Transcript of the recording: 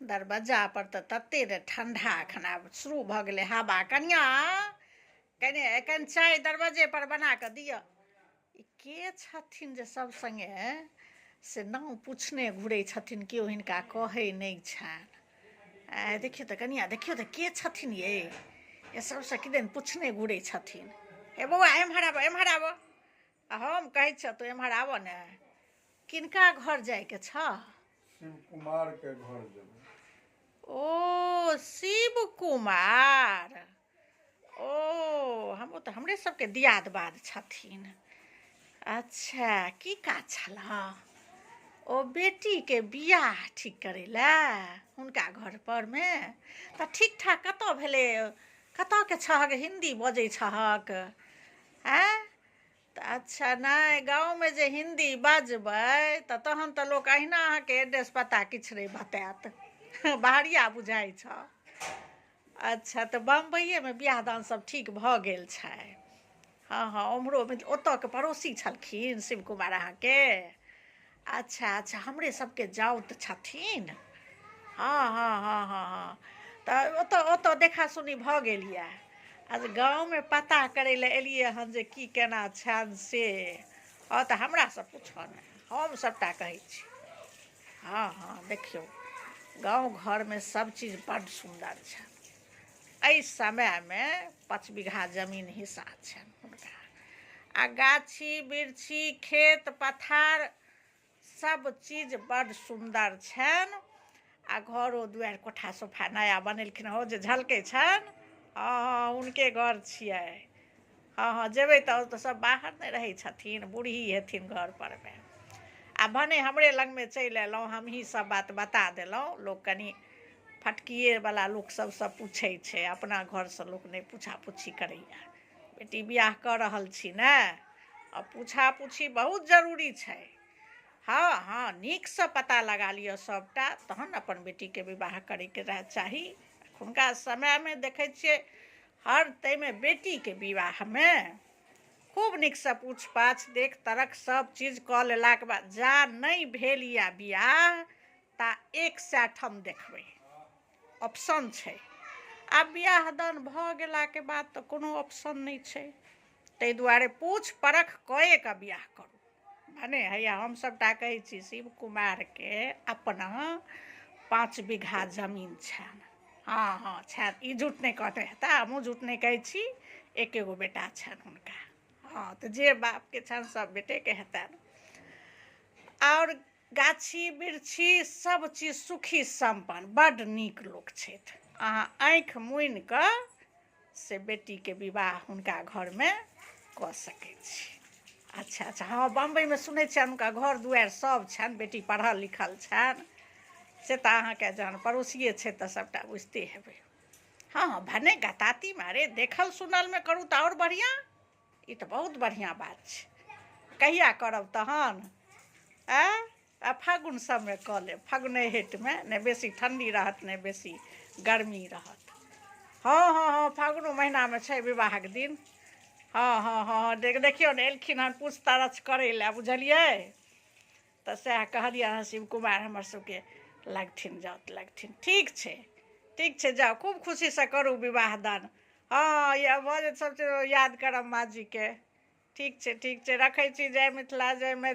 दरवाजा पर तऽ तते रे ठंडा एखन आब शुरू भऽ गेलै हवा। कनिया कनि चाय दरवाजे पर बना कऽ दिअ। ई के छथिन जे सब संगे से नाम पूछने घुरै छथिन, केओ हिनका कहै नहि छनि। देखियौ तऽ कनिया, देखियौ तऽ के छथिन ये सबसँ किदैन पूछने घुरै छथिन। हे बौआ एम्हर आबऽ, एम्हर आबऽ। हम कहै छियौ तू एम्हर आबऽ ने। किनका घर जायके छ? शिव कुमार के घर जेबै। ओ शिव कुमार, ओ हम तऽ हमरे सबके दियाद बाद छथिन। अच्छा, की काज छलह? ओ बेटीके बियाह ठीक करै लए हुनका घर परमे। तऽ ठीक ठाक कतऽ भेलै? कतऽके छहक? हिन्दी बजै छहक? आँय तऽ अच्छा, नहि गाँवमे जे हिन्दी बजबै तऽ तहन तऽ लोक अहिना अहाँके एड्रेस पता किछु नहि बतायत। बाहरिया बुझाइ छ। अच्छा, तऽ बम्बइएमे बियाह दान सब ठीक भऽ गेल छै? हाँ उम्हरो ओतऽके पड़ोसी छलखिन शिव कुमार अहाँके? अच्छा अच्छा, हमरे सबके जाउत छथिन। हाँ तऽ ओतऽ देखा सुनी भऽ गेल यऽ। आज गाँवमे पता करै लए एलियै हन जे की केना छनि से। तऽ हमरासँ पूछऽ ने, हम सभटा कहै छी। हाँ देखियौ, गाँव घरमे सब चीज बड्ड सुन्दर छनि। एहि समयमे 5 बीघा जमीन हिस्सा छनि हुनका। आ गाछी बिरछी खेत पथार सब चीज बड्ड सुन्दर छनि। आ घरो दुआरि कोठा सोफा नया बनेलखिन। हो जे झलकै छनि, हाँ हुनके घर छियै। हाँ जेबै तऽ सब बाहर नहि रहै छथिन, बूढ़ी हेथिन घर परमे। आ भने हमरे लगमे चलि अयलहुँ, हमहीँ सब बात बता देलहुँ। लोक कनि फटकिएवला लोक सबसँ पूछै छै, अपना घरसँ लोक नहि पूछा पूछी करैए। बेटी बियाह कऽ रहल छी ने, आ पूछा पूछी बहुत जरूरी छै। हाँ नीकसँ पता लगा लिअ सबटा, तहन अपन बेटीके विवाह करैके चाही। एखुनका समयमे देखै छियै हर ताहिमे बेटीके विवाहमे खूब नीकसँ पूछ पाछ देख तरक सब चीज कऽ लेलाके बाद जा नहि भेल यऽ बियाह ता 100 ठाम देखबै, ऑप्शन छै। आब बियाह दान भऽ गेलाके बाद तऽ कोनो ऑप्शन नहि छै। ताहि दुआरे पूछ परख कए कऽ बियाह करू। भने हैया हम सभटा कहै छी, शिव कुमारके अपना 5 बीघा जमीन छनि। हाँ छनि, ई झूठ नहि कहते हेता, हमहूँ झूठ नहि कहै छी। एकेगो बेटा छनि हुनका। हाँ तऽ जे बापके छनि सब बेटेके हेतनि। और गाछी बिरछी सब चीज सुखी सम्पन्न, बड्ड नीक लोक छथि। अहाँ आँखि मुनि कऽ से बेटीके विवाह हुनका घरमे कऽ सकै छी। अच्छा हाँ, बम्बइमे सुनै छियनि हुनका घर दुआरि सब छनि, बेटी पढ़ल लिखल छनि। से तऽ अहाँके जहन पड़ोसिए छै तऽ सभटा बुझिते हेबै। हाँ भने गताती मारे देखल सुनलमे करू तऽ आओर बढ़िआँ। ई तऽ बहुत बढ़िआँ बात छै। कहिया करब तहन? आ फागुन सबमे कऽ लेब, फागुने हेटमे, नहि बेसी ठण्डी रहत नहि बेसी गर्मी रहत। हाँ फागुनो महीनामे छै विवाहक दिन। हाँ देखियौ ने एलखिन हन पूछ ताछ करै लए, बुझलियै। तऽ सएह कहलियै हँ शिव कुमार हमर सबके लगथिन जाउत लगथिन। ठीक छै जाउ, खूब खुशीसँ करू विवाह दान। हाँ या भऽ जायत सब चीज याद करब माँ जीके। ठीक छै रखै छी। जय मिथिला जय मैथिली।